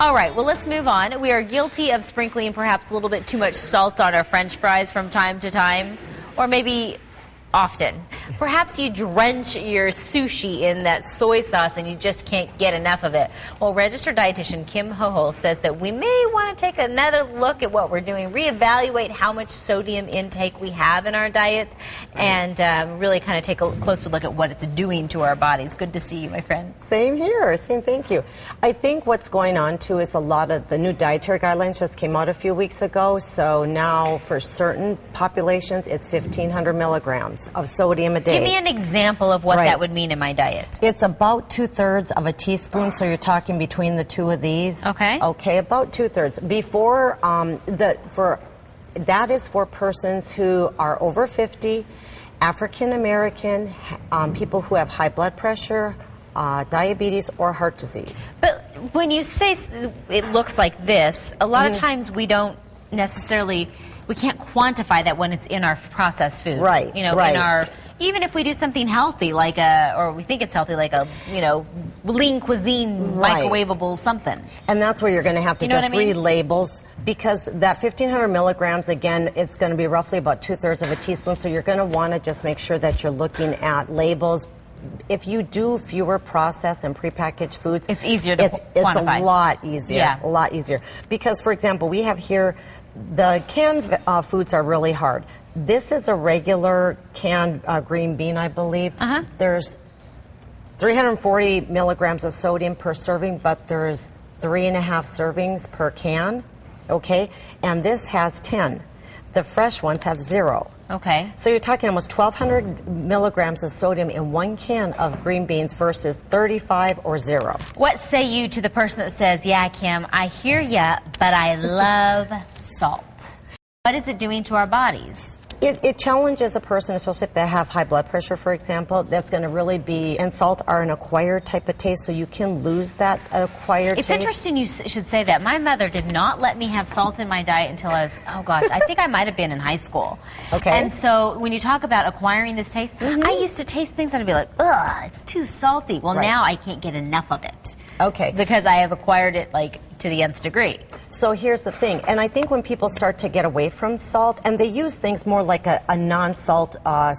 All right, well, let's move on. We are guilty of sprinkling perhaps a little bit too much salt on our French fries from time to time, or maybe often. Perhaps you drench your sushi in that soy sauce and you just can't get enough of it. Well, registered dietitian Kim Hohol says that we may want to take another look at what we're doing, reevaluate how much sodium intake we have in our diets, and really kind of take a closer look at what it's doing to our bodies. Good to see you, my friend. Same here. Same, thank you. I think what's going on, too, is a lot of the new dietary guidelines just came out a few weeks ago. So now for certain populations, it's 1,500 milligrams of sodium a day. Give me an example of what that would mean in my diet. It's about 2/3 of a teaspoon, so you're talking between the two of these. Okay. Okay, about 2/3. Before, that is for persons who are over 50, African American, people who have high blood pressure, diabetes, or heart disease. But when you say it looks like this, a lot of times we don't necessarily, we can't quantify that when it's in our processed food. Right. You know, right. in our, even if we do something healthy, like or we think it's healthy, like a, lean cuisine, microwavable something. And that's where you're going to have to just read mean? labels, because that 1,500 milligrams, again, is going to be roughly about 2/3 of a teaspoon. So you're going to want to just make sure that you're looking at labels. If you do fewer processed and prepackaged foods, it's easier to quantify. It's a lot easier. Yeah. A lot easier. Because, for example, we have here, the canned foods are really hard. This is a regular canned green bean, I believe. There's 340 milligrams of sodium per serving, but there's 3.5 servings per can, okay? And this has 10. The fresh ones have 0. Okay. So you're talking almost 1,200 milligrams of sodium in one can of green beans versus 35 or 0. What say you to the person that says, yeah, Kim, I hear ya, but I love salt? What is it doing to our bodies? It challenges a person, especially if they have high blood pressure, for example. That's going to really be, and salt are an acquired type of taste, so you can lose that acquired taste. It's interesting you should say that. My mother did not let me have salt in my diet until I was, oh gosh, I think I might have been in high school. Okay. And so when you talk about acquiring this taste, I used to taste things and I'd be like, ugh, it's too salty. Well, now I can't get enough of it. Okay. Because I have acquired it like to the nth degree. So here's the thing, and I think when people start to get away from salt, and they use things more like a non-salt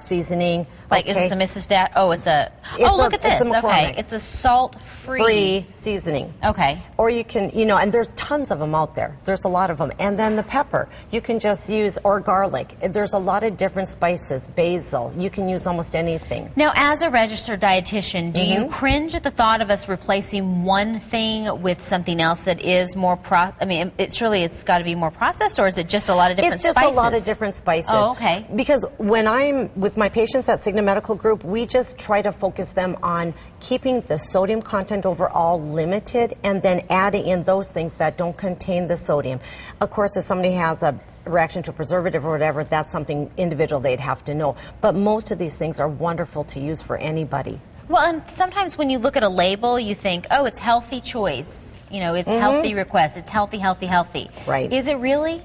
seasoning. Like, is this a Mrs. Dat? Oh, look at this. Okay, it's a salt-free seasoning. Okay. Or you can, and there's tons of them out there. There's a lot of them. And then the pepper, you can just use, or garlic. There's a lot of different spices, basil. You can use almost anything. Now, as a registered dietitian, do you cringe at the thought of us replacing one thing with something else that is more surely it's got to be more processed, or is it just a lot of different spices? It's just a lot of different spices. Oh, okay. Because when I'm with my patients at Cigna Medical Group, we just try to focus them on keeping the sodium content overall limited and then adding in those things that don't contain the sodium. Of course, if somebody has a reaction to a preservative or whatever, that's something individual they'd have to know. But most of these things are wonderful to use for anybody. Well, and sometimes when you look at a label, you think, oh, it's healthy choice. It's healthy request. It's healthy, healthy, healthy. Right. Is it really?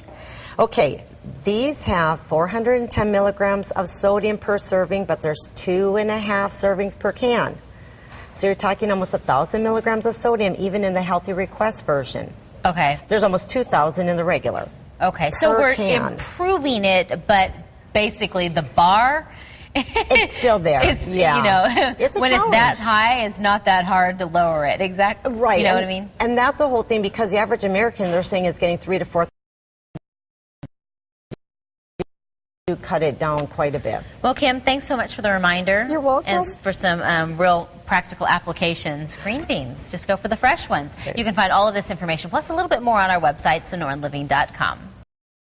Okay. These have 410 milligrams of sodium per serving, but there's 2.5 servings per can. So you're talking almost 1,000 milligrams of sodium, even in the healthy request version. Okay. There's almost 2,000 in the regular. Okay, so we're improving it, but basically the bar... It's still there. It's, it's when it's that high, it's not that hard to lower it. Exactly. Right. You know what I mean? And that's the whole thing, because the average American, they're saying, is getting 3 to 4. To cut it down quite a bit. Well, Kim, thanks so much for the reminder. You're welcome. And for some real practical applications. Green beans, just go for the fresh ones. Okay. You can find all of this information, plus a little bit more on our website, sonoranliving.com.